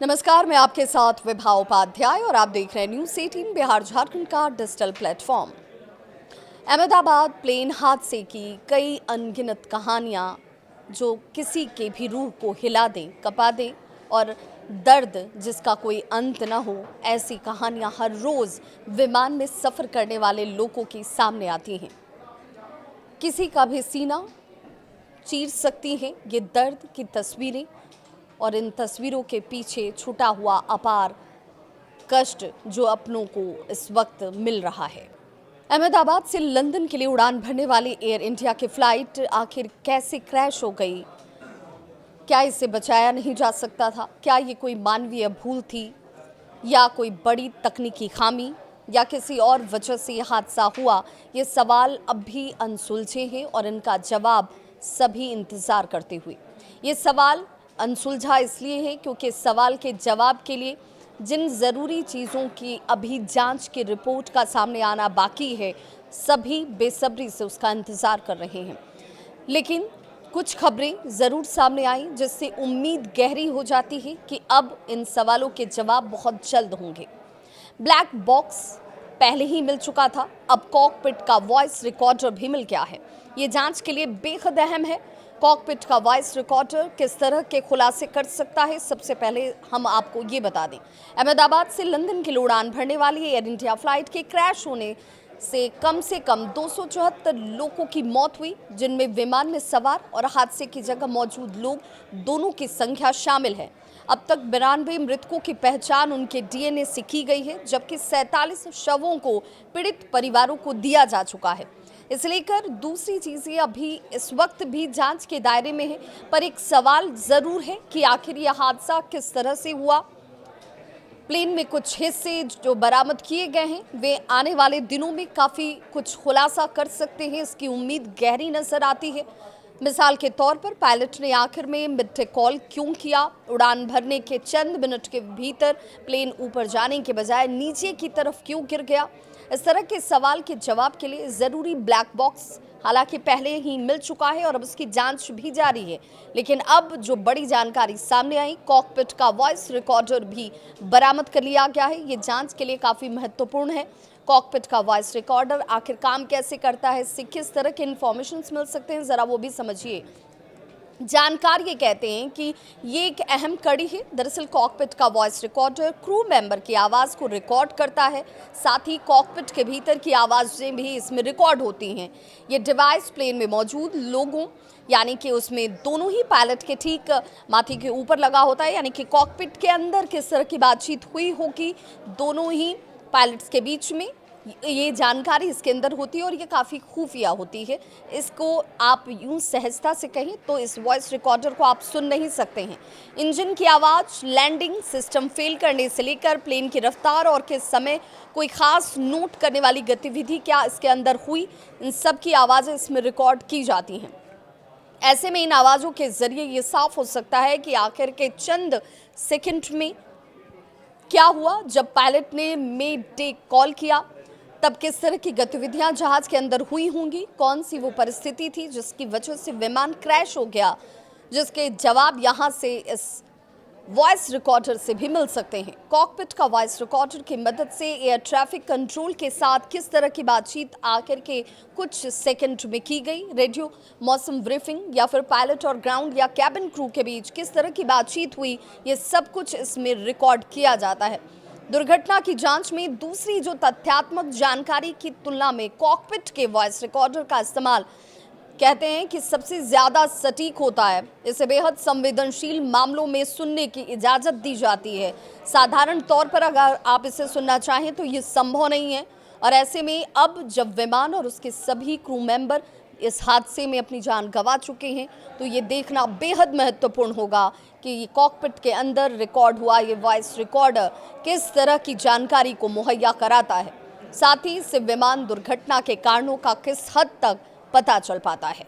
नमस्कार, मैं आपके साथ विभा उपाध्याय और आप देख रहे हैं न्यूज़ 18 बिहार झारखंड का डिजिटल प्लेटफॉर्म। अहमदाबाद प्लेन हादसे की कई अनगिनत कहानियां जो किसी के भी रूह को हिला दें, कपा दें और दर्द जिसका कोई अंत न हो, ऐसी कहानियां हर रोज़ विमान में सफ़र करने वाले लोगों के सामने आती हैं। किसी का भी सीना चीर सकती हैं ये दर्द की तस्वीरें, और इन तस्वीरों के पीछे छुटा हुआ अपार कष्ट जो अपनों को इस वक्त मिल रहा है। अहमदाबाद से लंदन के लिए उड़ान भरने वाली एयर इंडिया की फ्लाइट आखिर कैसे क्रैश हो गई? क्या इसे बचाया नहीं जा सकता था? क्या ये कोई मानवीय भूल थी या कोई बड़ी तकनीकी खामी या किसी और वजह से ये हादसा हुआ? ये सवाल अब भी अनसुलझे हैं और इनका जवाब सभी इंतज़ार करते हुए। ये सवाल अनसुलझा इसलिए है क्योंकि इस सवाल के जवाब के लिए जिन ज़रूरी चीज़ों की अभी जांच की रिपोर्ट का सामने आना बाकी है, सभी बेसब्री से उसका इंतज़ार कर रहे हैं। लेकिन कुछ खबरें ज़रूर सामने आई जिससे उम्मीद गहरी हो जाती है कि अब इन सवालों के जवाब बहुत जल्द होंगे। ब्लैक बॉक्स पहले ही मिल चुका था, अब कॉकपिट का वॉइस रिकॉर्डर भी मिल गया है। ये जांच के लिए बेहद अहम है। कॉकपिट का वॉइस रिकॉर्डर किस तरह के खुलासे कर सकता है, सबसे पहले हम आपको ये बता दें। अहमदाबाद से लंदन के लिए उड़ान भरने वाली एयर इंडिया फ्लाइट के क्रैश होने से कम 274 लोगों की मौत हुई, जिनमें विमान में सवार और हादसे की जगह मौजूद लोग दोनों की संख्या शामिल है। अब तक 92 मृतकों की पहचान उनके डीएनए से की गई है, जबकि 47 शवों को पीड़ित परिवारों को दिया जा चुका है। इसे लेकर दूसरी चीज़ें अभी इस वक्त भी जांच के दायरे में है, पर एक सवाल ज़रूर है कि आखिर यह हादसा किस तरह से हुआ। प्लेन में कुछ हिस्से जो बरामद किए गए हैं वे आने वाले दिनों में काफ़ी कुछ खुलासा कर सकते हैं, इसकी उम्मीद गहरी नज़र आती है। मिसाल के तौर पर पायलट ने आखिर में मिड कॉल क्यों किया? उड़ान भरने के चंद मिनट के भीतर प्लेन ऊपर जाने के बजाय नीचे की तरफ क्यों गिर गया? इस तरह के सवाल के जवाब के लिए ज़रूरी ब्लैक बॉक्स हालांकि पहले ही मिल चुका है और अब उसकी जांच भी जारी है। लेकिन अब जो बड़ी जानकारी सामने आई, कॉकपिट का वॉइस रिकॉर्डर भी बरामद कर लिया गया है। ये जांच के लिए काफ़ी महत्वपूर्ण है। कॉकपिट का वॉइस रिकॉर्डर आखिर काम कैसे करता है, इससे किस तरह के इन्फॉर्मेशंस मिल सकते हैं, ज़रा वो भी समझिए। जानकार ये कहते हैं कि ये एक अहम कड़ी है। दरअसल कॉकपिट का वॉइस रिकॉर्डर क्रू मेंबर की आवाज़ को रिकॉर्ड करता है, साथ ही कॉकपिट के भीतर की आवाज़ें भी इसमें रिकॉर्ड होती हैं। ये डिवाइस प्लेन में मौजूद लोगों यानी कि उसमें दोनों ही पायलट के ठीक माथे के ऊपर लगा होता है, यानी कि कॉकपिट के अंदर किस तरह की बातचीत हुई होगी दोनों ही पायलट्स के बीच में, ये जानकारी इसके अंदर होती है और ये काफ़ी खुफिया होती है। इसको आप यूं सहजता से कहें तो इस वॉइस रिकॉर्डर को आप सुन नहीं सकते हैं। इंजन की आवाज़, लैंडिंग, सिस्टम फेल करने से लेकर प्लेन की रफ्तार और किस समय कोई ख़ास नोट करने वाली गतिविधि क्या इसके अंदर हुई, इन सब की आवाज़ें इसमें रिकॉर्ड की जाती हैं। ऐसे में इन आवाज़ों के ज़रिए ये साफ हो सकता है कि आखिर के चंद सेकंड में क्या हुआ। जब पायलट ने मिड कॉल किया तब किस तरह की गतिविधियां जहाज के अंदर हुई होंगी, कौन सी वो परिस्थिति थी जिसकी वजह से विमान क्रैश हो गया, जिसके जवाब यहां से इस वॉइस रिकॉर्डर से भी मिल सकते हैं। कॉकपिट का वॉइस रिकॉर्डर की मदद से एयर ट्रैफिक कंट्रोल के साथ किस तरह की बातचीत आखिर के कुछ सेकंड में की गई, रेडियो मौसम ब्रीफिंग या फिर पायलट और ग्राउंड या कैबिन क्रू के बीच किस तरह की बातचीत हुई, ये सब कुछ इसमें रिकॉर्ड किया जाता है। दुर्घटना की जांच में दूसरी जो तथ्यात्मक जानकारी की तुलना में कॉकपिट के वॉइस रिकॉर्डर का इस्तेमाल कहते हैं कि सबसे ज़्यादा सटीक होता है। इसे बेहद संवेदनशील मामलों में सुनने की इजाज़त दी जाती है। साधारण तौर पर अगर आप इसे सुनना चाहें तो ये संभव नहीं है, और ऐसे में अब जब विमान और उसके सभी क्रू मेंबर इस हादसे में अपनी जान गंवा चुके हैं तो ये देखना बेहद महत्वपूर्ण होगा कि ये कॉकपिट के अंदर रिकॉर्ड हुआ ये वॉइस रिकॉर्डर किस तरह की जानकारी को मुहैया कराता है, साथ ही इससे विमान दुर्घटना के कारणों का किस हद तक पता चल पाता है।